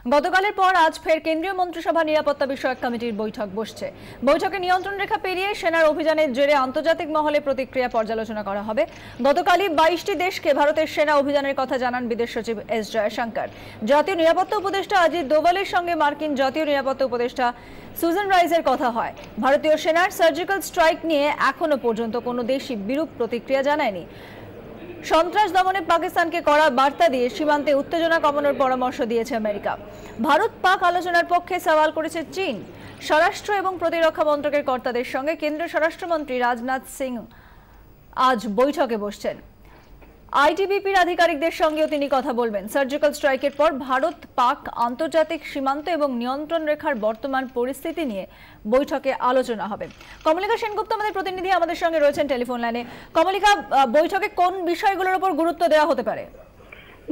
গতকালের পর আজ ফের কেন্দ্রীয় মন্ত্রিসভা নিরাপত্তা বিষয়ক কমিটির বৈঠক বসছে। বৈঠকে নিয়ন্ত্রণ রেখা পেরিয়ে সেনার অভিযানের জেরে আন্তর্জাতিক মহলে প্রতিক্রিয়া পর্যালোচনা করা হবে। গতকালই 22টি দেশকে ভারতের সেনা অভিযানের কথা জানান বিদেশ সচিব এস জয়শঙ্কর। জাতীয় নিরাপত্তা উপদেষ্টা অজিত দোভালের সঙ্গে মার্কিন জাতীয় নিরাপত্তা উপদেষ্টা সুজান রাইসের কথা হয়। ভারতীয় সেনার সার্জিক্যাল স্ট্রাইক নিয়ে এখনো পর্যন্ত কোনো দেশই বিরূপ প্রতিক্রিয়া জানায়নি। সন্ত্রাস দমনে পাকিস্তানকে কড়া বার্তা দিয়ে সীমান্তে উত্তেজনা কমানোর পরামর্শ দিয়েছে আমেরিকা। ভারত পাক আলোচনার পক্ষে সওয়াল করেছে চীন। স্বরাষ্ট্র এবং প্রতিরক্ষা মন্ত্রকের কর্তাদের সঙ্গে কেন্দ্রীয় স্বরাষ্ট্রমন্ত্রী রাজনাথ সিং আজ বৈঠকে বসছেন। আইটিবিপির আধিকারিকদের সঙ্গেও তিনি কথা বলবেন। সার্জিক্যাল স্ট্রাইকের পর ভারত পাক আন্তর্জাতিক সীমান্ত এবং নিয়ন্ত্রণ রেখার বর্তমান পরিস্থিতি নিয়ে বৈঠকে আলোচনা হবে। কমলিকা সেনগুপ্ত আমাদের প্রতিনিধি আমাদের সঙ্গে রয়েছেন টেলিফোন লাইনে। কমলিকা, বৈঠকে কোন বিষয়গুলোর উপর গুরুত্ব দেওয়া হতে পারে?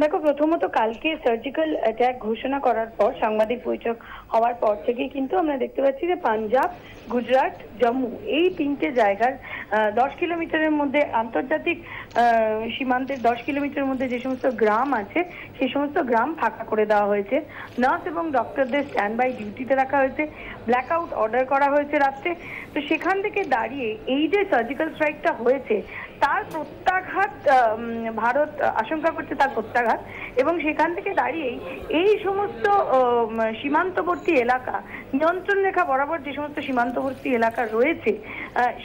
দেখো, প্রথমত কালকে সার্জিক্যাল অ্যাটাক ঘোষণা করার পর সাংবাদিক বৈঠক হওয়ার পর থেকে কিন্তু আমরা দেখতে পাচ্ছি যে পাঞ্জাব, গুজরাট, জম্মু এই তিনটে জায়গার 10 কিলোমিটারের মধ্যে আন্তর্জাতিক সীমান্তের 10 কিলোমিটারের মধ্যে যে সমস্ত গ্রাম আছে সেই সমস্ত গ্রাম ফাঁকা করে দেওয়া হয়েছে। নার্স এবং ডক্টরদের স্ট্যান্ড বাই ডিউটিতে রাখা হয়েছে। ব্ল্যাক আউট অর্ডার করা হয়েছে রাত্রে। তো সেখান থেকে দাঁড়িয়ে এই যে সার্জিক্যাল স্ট্রাইকটা হয়েছে তার প্রত্যাঘাত ভারত আশঙ্কা করছে, তার প্রত্যাঘাত, এবং সেখান থেকে দাঁড়িয়েই এই সমস্ত সীমান্তবর্তী এলাকা, নিয়ন্ত্রণ রেখা বরাবর যে সমস্ত সীমান্তবর্তী এলাকা রয়েছে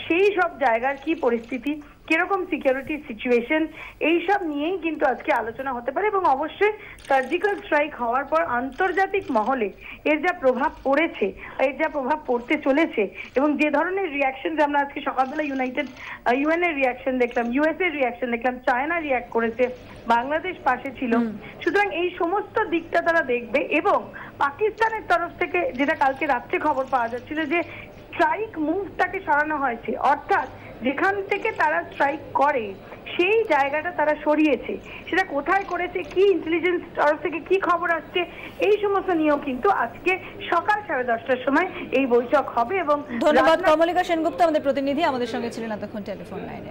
সেই সব জায়গার কি পরিস্থিতি, কিরকম সিকিউরিটি সিচুয়েশন, এইসব নিয়েই কিন্তু আজকে আলোচনা হতে পারে। এবং অবশ্যই সার্জিক্যাল স্ট্রাইক হওয়ার পর আন্তর্জাতিক মহলে এর যা প্রভাব পড়েছে, এর যা প্রভাব পড়তে চলেছে, এবং যে ধরনের রিয়াকশন আমরা আজকে সকালবেলা ইউএন এর রিয়াকশন দেখলাম, ইউএস এর রিয়াকশন দেখলাম, চায়না রিয়াক্ট করেছে, বাংলাদেশ পাশে ছিল। সুতরাং এই সমস্ত দিকটা তারা দেখবে। এবং পাকিস্তানের তরফ থেকে যেটা কালকে রাত্রে খবর পাওয়া যাচ্ছিল যে স্ট্রাইক মুভটাকে সরানো হয়েছে, অর্থাৎ যেখান থেকে তারা স্ট্রাইক করে সেই জায়গাটা তারা সরিয়েছে। সেটা কোথায় করেছে, কি ইন্টেলিজেন্স তরফ থেকে কি খবর আসছে, এই সমস্ত নিয়েও কিন্তু আজকে সকাল 10:30টার সময় এই বৈঠক হবে। এবং ধন্যবাদ কমলিকা সেনগুপ্ত, আমাদের প্রতিনিধি আমাদের সঙ্গে ছিলেন এতক্ষণ টেলিফোন লাইনে।